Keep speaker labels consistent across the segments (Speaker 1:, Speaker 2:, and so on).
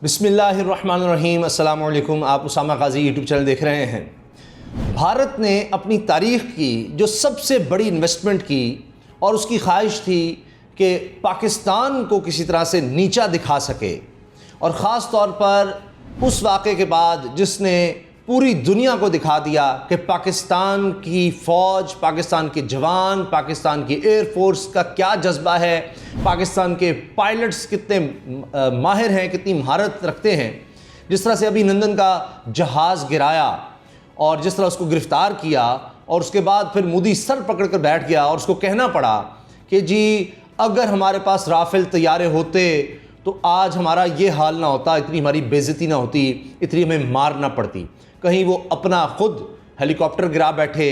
Speaker 1: बिस्मिल्लाहिर्रहमानिर्रहीम। अस्सलाम वालेकुम। आप उसामा गाजी यूट्यूब चैनल देख रहे हैं। भारत ने अपनी तारीख़ की जो सबसे बड़ी इन्वेस्टमेंट की और उसकी ख्वाहिश थी कि पाकिस्तान को किसी तरह से नीचा दिखा सके, और ख़ास तौर पर उस वाक़े के बाद जिसने पूरी दुनिया को दिखा दिया कि पाकिस्तान की फ़ौज, पाकिस्तान के जवान, पाकिस्तान की एयरफोर्स का क्या जज्बा है, पाकिस्तान के पायलट्स कितने माहिर हैं, कितनी महारत रखते हैं। जिस तरह से अभिनंदन का जहाज़ गिराया और जिस तरह उसको गिरफ़्तार किया, और उसके बाद फिर मोदी सर पकड़ कर बैठ गया और उसको कहना पड़ा कि जी अगर हमारे पास राफेल तैयारे होते तो आज हमारा ये हाल ना होता, इतनी हमारी बेइज्जती ना होती, इतनी हमें मार ना पड़ती। कहीं वो अपना खुद हेलीकॉप्टर गिरा बैठे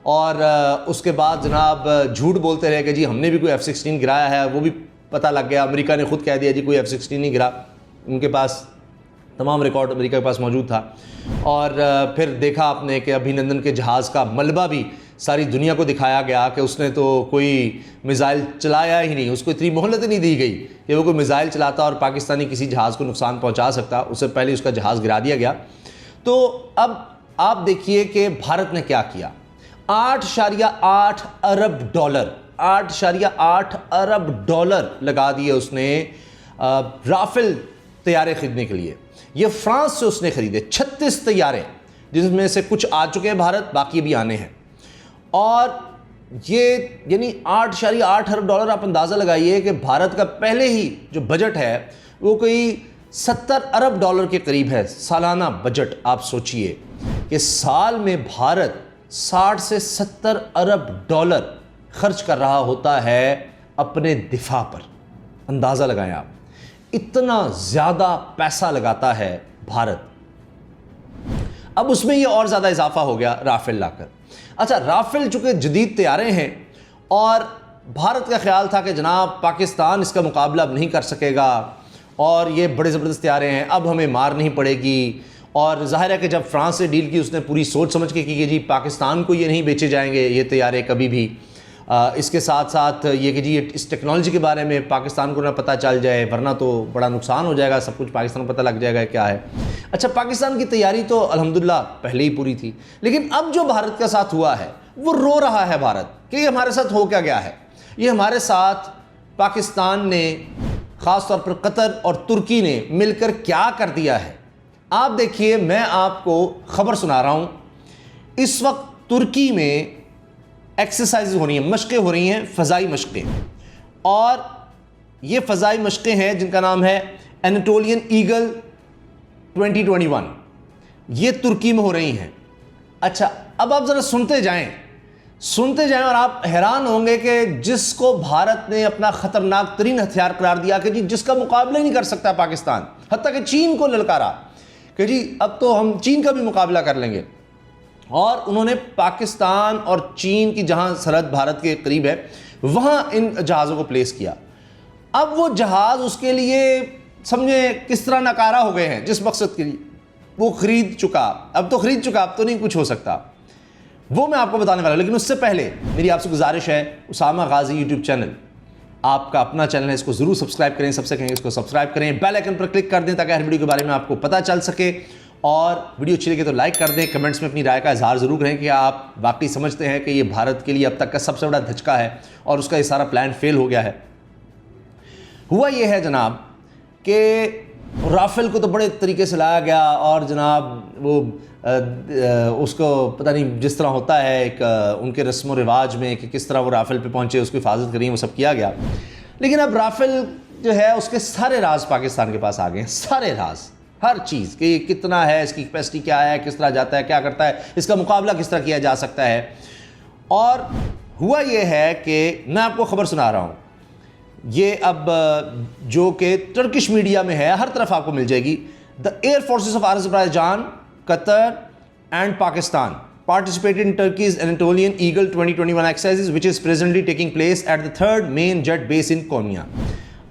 Speaker 1: और उसके बाद जनाब झूठ बोलते रहे कि जी हमने भी कोई F-16 गिराया है। वो भी पता लग गया, अमेरिका ने खुद कह दिया जी कोई F-16 नहीं गिरा। उनके पास तमाम रिकॉर्ड अमेरिका के पास मौजूद था। और फिर देखा आपने कि अभिनंदन के जहाज़ का मलबा भी सारी दुनिया को दिखाया गया कि उसने तो कोई मिज़ाइल चलाया ही नहीं, उसको इतनी मोहलत नहीं दी गई कि वो कोई मिज़ाइल चलाता और पाकिस्तानी किसी जहाज़ को नुकसान पहुंचा सकता। उससे पहले उसका जहाज़ गिरा दिया गया। तो अब आप देखिए कि भारत ने क्या किया। 8.8 अरब डॉलर 8.8 अरब डॉलर लगा दिए उसने राफेल तैयारे ख़रीदने के लिए। ये फ्रांस से उसने ख़रीदे 36 तैयारे, जिसमें से कुछ आ चुके हैं भारत, बाकी भी आने हैं। और ये यानी 8.8 अरब डॉलर, आप अंदाज़ा लगाइए कि भारत का पहले ही जो बजट है वो कोई 70 अरब डॉलर के करीब है सालाना बजट। आप सोचिए कि साल में भारत 60 से 70 अरब डॉलर खर्च कर रहा होता है अपने दिफा पर। अंदाज़ा लगाएं आप, इतना ज़्यादा पैसा लगाता है भारत। अब उसमें ये और ज़्यादा इजाफा हो गया राफेल लाकर। अच्छा, राफेल चूँकि जदीद तैयारे हैं और भारत का ख्याल था कि जनाब पाकिस्तान इसका मुकाबला अब नहीं कर सकेगा और ये बड़े ज़बरदस्त तैयारे हैं, अब हमें मार नहीं पड़ेगी। और ज़ाहिर है कि जब फ्रांस से डील की उसने पूरी सोच समझ के की कि जी पाकिस्तान को ये नहीं बेचे जाएंगे ये तैयारे कभी भी। इसके साथ साथ ये कि जी इस टेक्नोलॉजी के बारे में पाकिस्तान को ना पता चल जाए, वरना तो बड़ा नुकसान हो जाएगा, सब कुछ पाकिस्तान को पता लग जाएगा क्या है। अच्छा, पाकिस्तान की तैयारी तो अल्हम्दुलिल्लाह पहले ही पूरी थी, लेकिन अब जो भारत का साथ हुआ है वो रो रहा है भारत कि ये हमारे साथ हो क्या गया है। ये हमारे साथ पाकिस्तान ने, ख़ास तौर पर कतर और तुर्की ने मिलकर क्या कर दिया है। आप देखिए, मैं आपको ख़बर सुना रहा हूँ। इस वक्त तुर्की में एक्सरसाइज हो रही हैं, मशक़ें हो रही हैं, फ़ज़ाई मशक़ें। और ये फ़ज़ाई मशक़ें हैं जिनका नाम है एनाटोलियन ईगल 2021। ये तुर्की में हो रही हैं। अच्छा, अब आप ज़रा सुनते जाएं और आप हैरान होंगे कि जिसको भारत ने अपना ख़तरनाक तरीन हथियार करार दिया कि जी जिसका मुकाबला ही नहीं कर सकता पाकिस्तान, हत्ता कि चीन को ललकारा कि जी अब तो हम चीन का भी मुकाबला कर लेंगे। और उन्होंने पाकिस्तान और चीन की जहां सरहद भारत के करीब है वहां इन जहाज़ों को प्लेस किया। अब वो जहाज़ उसके लिए समझे किस तरह नकारा हो गए हैं, जिस मकसद के लिए वो ख़रीद चुका, अब तो नहीं कुछ हो सकता, वो मैं आपको बताने वाला हूं। लेकिन उससे पहले मेरी आपसे गुजारिश है, उसामा गाजी यूट्यूब चैनल आपका अपना चैनल है, इसको ज़रूर सब्सक्राइब करें। सबसे कहेंगे इसको सब्सक्राइब करें, बेल आइकन पर क्लिक कर दें ताकि हर वीडियो के बारे में आपको पता चल सके। और वीडियो अच्छी लगे तो लाइक कर दें। कमेंट्स में अपनी राय का इजहार ज़रूर करें कि आप वाकई समझते हैं कि ये भारत के लिए अब तक का सबसे बड़ा धचका है और उसका ये सारा प्लान फेल हो गया है। हुआ ये है जनाब कि राफेल को तो बड़े तरीके से लाया गया और जनाब वो उसको पता नहीं जिस तरह होता है एक उनके रस्म व रिवाज में कि किस तरह वो राफेल पे पहुंचे, उसकी हिफाजत करी, वो सब किया गया। लेकिन अब राफेल जो है उसके सारे राज पाकिस्तान के पास आ गए हैं, सारे राज, हर चीज़ कि कितना है, इसकी कैपेसिटी क्या है, किस तरह जाता है, क्या करता है, इसका मुकाबला किस तरह किया जा सकता है। और हुआ ये है कि मैं आपको ख़बर सुना रहा हूँ, ये अब जो कि टर्किश मीडिया में है, हर तरफ आपको मिल जाएगी। The air forces of Azerbaijan, Qatar and Pakistan participated in Turkey's Anatolian Eagle 2021 exercises which is presently taking place at the third main jet base in Konya।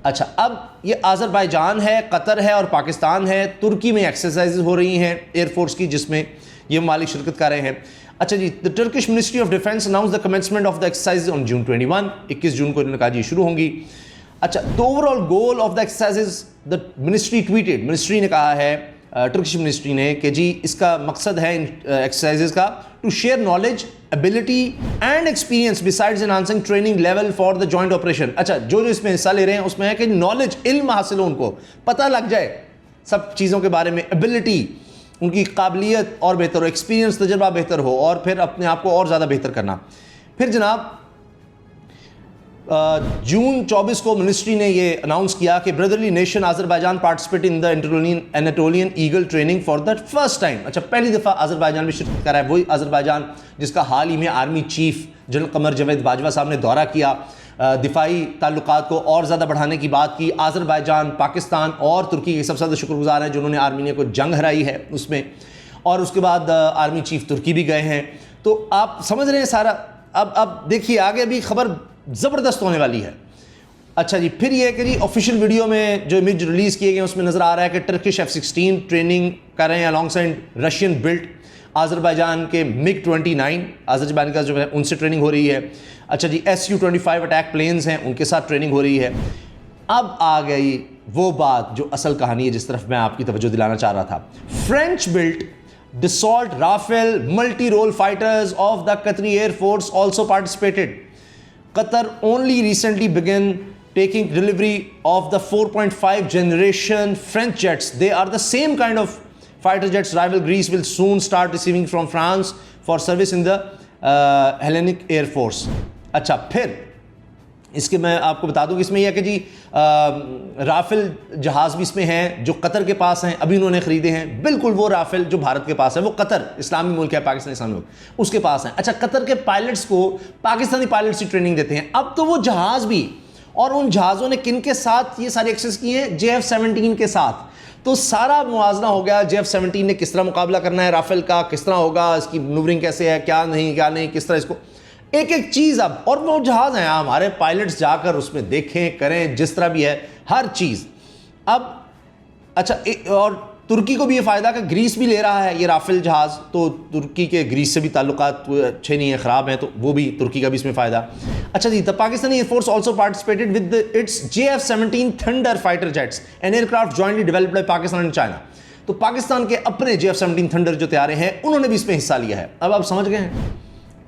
Speaker 1: अच्छा, अब ये अज़रबैजान है, कतर है और पाकिस्तान है। तुर्की में एक्सरसाइज हो रही हैं एयरफोर्स की, जिसमें ये ममालिक शिरकत कर रहे हैं। अच्छा जी, the Turkish ministry of defence announce the commencement of the exercise on June 21 जून को इन्होंने कहा जी शुरू होंगी। अच्छा, the overall goal of the exercises the ministry tweeted, ministry ने कहा है, टर्किश मिनिस्ट्री ने, कि जी इसका मकसद है इन एक्सरसाइजेज का to share knowledge, ability and experience besides enhancing training level for the joint operation. अच्छा, जो जो इसमें हिस्सा ले रहे हैं उसमें है कि नॉलेज, इल्म हासिल हो, उनको पता लग जाए सब चीज़ों के बारे में, एबिलिटी, उनकी काबिलियत और बेहतर हो, एक्सपीरियंस, तजर्बा बेहतर हो, और फिर अपने आप को और ज़्यादा बेहतर करना। फिर जनाब जून 24 को मिनिस्ट्री ने ये अनाउंस किया कि brotherly nation Azerbaijan participate in the Anatolian eagle training for the first time. अच्छा, पहली दफ़ा अज़रबैजान में शिरकत कर रहा है वही अज़रबैजान जिसका हाल ही में army chief general Qamar Javed Bajwa साहब ने दौरा किया, दिफाई ताल्लुकात को और ज़्यादा बढ़ाने की बात की। अज़रबैजान, पाकिस्तान और तुर्की के सबसे ज़्यादा शुक्रगुजार हैं जिन्होंने आर्मीनिया को जंग हराई है उसमें, और उसके बाद आर्मी चीफ तुर्की भी गए हैं। तो आप समझ रहे हैं सारा। अब देखिए आगे भी खबर ज़बरदस्त होने वाली है। अच्छा जी, फिर ये है कि जी ऑफिशियल वीडियो में जो इमेज रिलीज़ किए गए उसमें नज़र आ रहा है कि टर्किश F-16 ट्रेनिंग कर रहे हैं अलॉन्गसाइड रशियन बिल्ट अज़रबैजान के MiG-29, अज़रबैजान का जो है उनसे ट्रेनिंग हो रही है। अच्छा जी, Su-25 अटैक प्लेन्स हैं, उनके साथ ट्रेनिंग हो रही है। अब आ गई वो बात जो असल कहानी है जिस तरफ मैं आपकी तवज्जो दिलाना चाह रहा था। French built Dassault Rafale multi-role fighters of the Qatari Air Force also participated. Qatar only recently began taking delivery of the 4.5 generation French jets. They are the same kind of fighter jets rival Greece will soon start receiving from France for service in the Hellenic Air Force. अच्छा, फिर इसके मैं आपको बता दूं कि इसमें यह है कि जी राफेल जहाज़ भी इसमें हैं जो कतर के पास हैं, अभी उन्होंने ख़रीदे हैं। बिल्कुल वो राफेल जो भारत के पास है, वो कतर इस्लामी मुल्क है, पाकिस्तान इस्लामी मुल्क, उसके पास हैं। अच्छा, कतर के पायलट्स को पाकिस्तानी पायलट्स की ट्रेनिंग देते हैं। अब तो वो जहाज़ भी, और उन जहाज़ों ने किन के साथ ये सारे एक्सेस किए हैं? JF-17 के साथ। तो सारा मुआजना हो गया, JF-17 ने किस तरह मुकाबला करना है राफेल का, किस तरह होगा, इसकी मनूवरिंग कैसे है, क्या नहीं, किस तरह इसको, एक एक चीज़। अब और वो जहाज़ हैं, हमारे पायलट्स जाकर उसमें देखें, करें, जिस तरह भी है हर चीज़। अब अच्छा, और तुर्की को भी ये फ़ायदा कि ग्रीस भी ले रहा है ये राफेल जहाज़, तो तुर्की के ग्रीस से भी ताल्लुकात अच्छे नहीं है, ख़राब हैं, तो वो भी तुर्की का भी इसमें फ़ायदा। अच्छा जी, the Pakistani air force also participated with its JF-17 thunder fighter jets and aircraft jointly developed by Pakistan and China. तो पाकिस्तान के अपने JF-17 थंडर जो तैयारे हैं उन्होंने भी इसमें हिस्सा लिया है। अब आप समझ गए हैं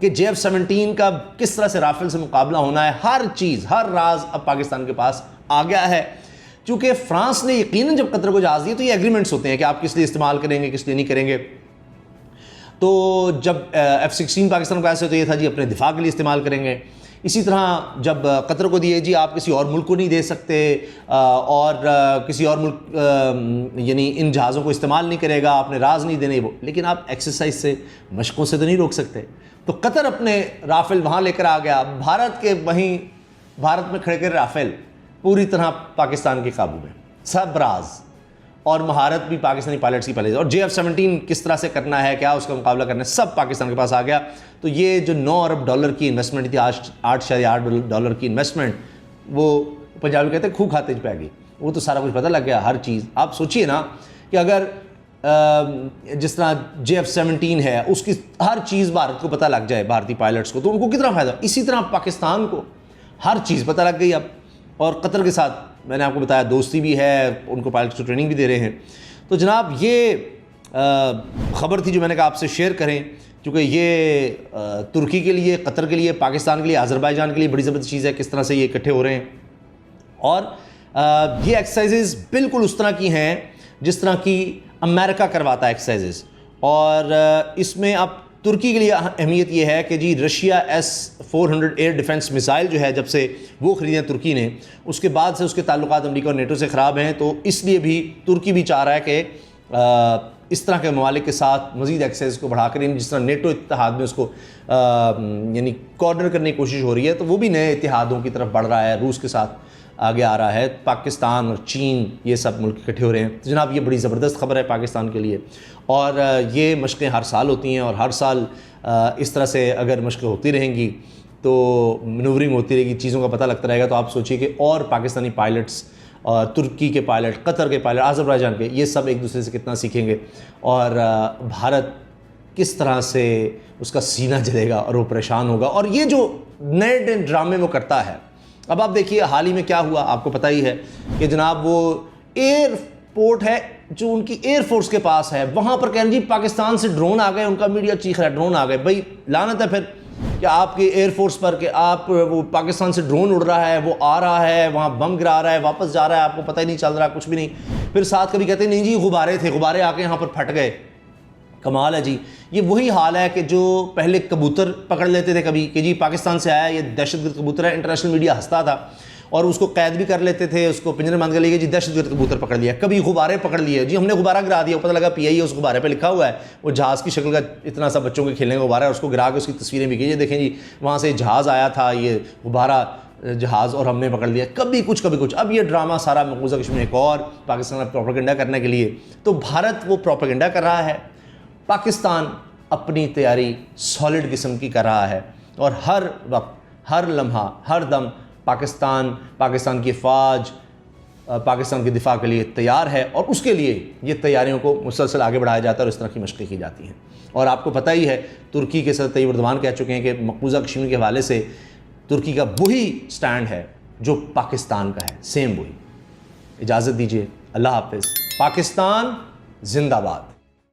Speaker 1: कि JF-17 का किस तरह से राफेल से मुकाबला होना है, हर चीज़, हर राज अब पाकिस्तान के पास आ गया है। चूँकि फ्रांस ने यकीनन जब कतर को जहाज़ दिए तो ये एग्रीमेंट्स होते हैं कि आप किस लिए इस्तेमाल करेंगे, किस लिए नहीं करेंगे। तो जब F-16 पाकिस्तान को ऐसे तो ये था जी अपने दिफा के लिए इस्तेमाल करेंगे। इसी तरह जब कतर को दिए जी आप किसी और मुल्क को नहीं दे सकते, और किसी और मुल्क यानी इन जहाज़ों को इस्तेमाल नहीं करेगा, आपने राज नहीं देने वो, लेकिन आप एक्सरसाइज से, मशकों से तो नहीं रोक सकते। तो कतर अपने राफेल वहाँ लेकर आ गया, भारत के वहीं भारत में खड़े कर राफेल पूरी तरह पाकिस्तान के काबू में, सब राज और महारत भी पाकिस्तानी पायलट्स की पहले, और JF-17 किस तरह से करना है, क्या उसका मुकाबला करना है, सब पाकिस्तान के पास आ गया। तो ये जो $9 अरब की इन्वेस्टमेंट थी, आज $8.8 की इन्वेस्टमेंट, वो पंजाबी कहते हैं खूह खाते पे आ गई, वो तो सारा कुछ पता लग गया, हर चीज़। आप सोचिए ना कि अगर जिस तरह JF-17 है उसकी हर चीज़ भारत को पता लग जाए, भारतीय पायलट्स को, तो उनको कितना फ़ायदा। इसी तरह पाकिस्तान को हर चीज़ पता लग गई अब, और कतर के साथ मैंने आपको बताया दोस्ती भी है, उनको पायलट्स को ट्रेनिंग भी दे रहे हैं। तो जनाब ये ख़बर थी जो मैंने कहा आपसे शेयर करें, क्योंकि ये तुर्की के लिए, कतर के लिए, पाकिस्तान के लिए, अज़रबैजान के लिए बड़ी ज़बरदस्त चीज़ है किस तरह से ये इकट्ठे हो रहे हैं। और ये एक्सरसाइजेज़ बिल्कुल उस तरह की हैं जिस तरह की अमेरिका करवाता है एक्सरसाइजेज़। और इसमें अब तुर्की के लिए अहमियत ये है कि जी Russia S-400 air defence missile जो है जब से वो ख़रीदे तुर्की ने, उसके बाद से उसके ताल्लुकात अमेरिका और नेटो से ख़राब हैं। तो इसलिए भी तुर्की भी चाह रहा है कि इस तरह के ममालिक के साथ मज़ीद एक्सेस को बढ़ा कर, जिस तरह नेटो इत्तेहाद में उसको यानी कॉर्नर करने की कोशिश हो रही है, तो वो भी नए इत्तेहादों की तरफ बढ़ रहा है, रूस के साथ आगे आ रहा है, पाकिस्तान और चीन ये सब मुल्क इकट्ठे हो रहे हैं। तो जनाब ये बड़ी ज़बरदस्त खबर है पाकिस्तान के लिए, और ये मशक़ें हर साल होती हैं, और हर साल इस तरह से अगर मशक़ें होती रहेंगी तो मनूवरिंग होती रहेगी, चीज़ों का पता लगता रहेगा। तो आप सोचिए कि और पाकिस्तानी पायलट्स, तुर्की के पायलट, कतर के पायलट, अज़रबैजान के, ये सब एक दूसरे से कितना सीखेंगे, और भारत किस तरह से उसका सीना जलेगा और वो परेशान होगा। और ये जो नए ड्रामे वो करता है अब आप देखिए हाल ही में क्या हुआ, आपको पता ही है कि जनाब वो एयरपोर्ट है जो उनकी एयरफोर्स के पास है, वहाँ पर कह रहे हैं जी पाकिस्तान से ड्रोन आ गए, उनका मीडिया चीख रहा है ड्रोन आ गए। भाई लानत है फिर कि आपकी एयरफोर्स पर कि आप वो पाकिस्तान से ड्रोन उड़ रहा है, वो आ रहा है, वहाँ बम गिरा रहा है, वापस जा रहा है, आपको पता ही नहीं चल रहा, कुछ भी नहीं। फिर साथ कभी कहते नहीं जी गुब्बारे थे, गुब्बारे आके यहाँ पर फट गए। कमाल है जी। ये वही हाल है कि जो पहले कबूतर पकड़ लेते थे कभी कि जी पाकिस्तान से आया, ये दहशतगर्द कबूतर है, इंटरनेशनल मीडिया हंसता था और उसको कैद भी कर लेते थे, उसको पिंजरे में बंद कर लिया जी दहशतगर्द कबूतर पकड़ लिया। कभी गुब्बारे पकड़ लिए जी हमने गुब्बारा गिरा दिया, पता लगा PIA उस गुब्बारे पे लिखा हुआ है, वो जहाज़ की शक्ल का इतना सा बच्चों के खेलने का गुब्बारा है, उसको गिरा के उसकी तस्वीरें भी कीजिए, देखें जी वहाँ से जहाज़ आया था, ये गुब्बारा जहाज़ और हमने पकड़ लिया। कभी कुछ। अब ये ड्रामा सारा मकबूजा कश्मीर में एक और पाकिस्तान का प्रोपेगेंडा करने के लिए, तो भारत वो प्रोपेगेंडा कर रहा है, पाकिस्तान अपनी तैयारी सॉलिड किस्म की कर रहा है और हर वक्त, हर लम्हा, हर दम पाकिस्तान की फ़ौज पाकिस्तान के दिफा के लिए तैयार है और उसके लिए ये तैयारियों को मुसलसल आगे बढ़ाया जाता है और इस तरह की मशक़ें की जाती हैं। और आपको पता ही है तुर्की के सदर तैयब एर्दोगान कह चुके हैं कि मकबूजा कश्मीर के हवाले से तुर्की का वही स्टैंड है जो पाकिस्तान का है, सेम वही। इजाज़त दीजिए, अल्लाह हाफ़िज़। पाकिस्तान जिंदाबाद।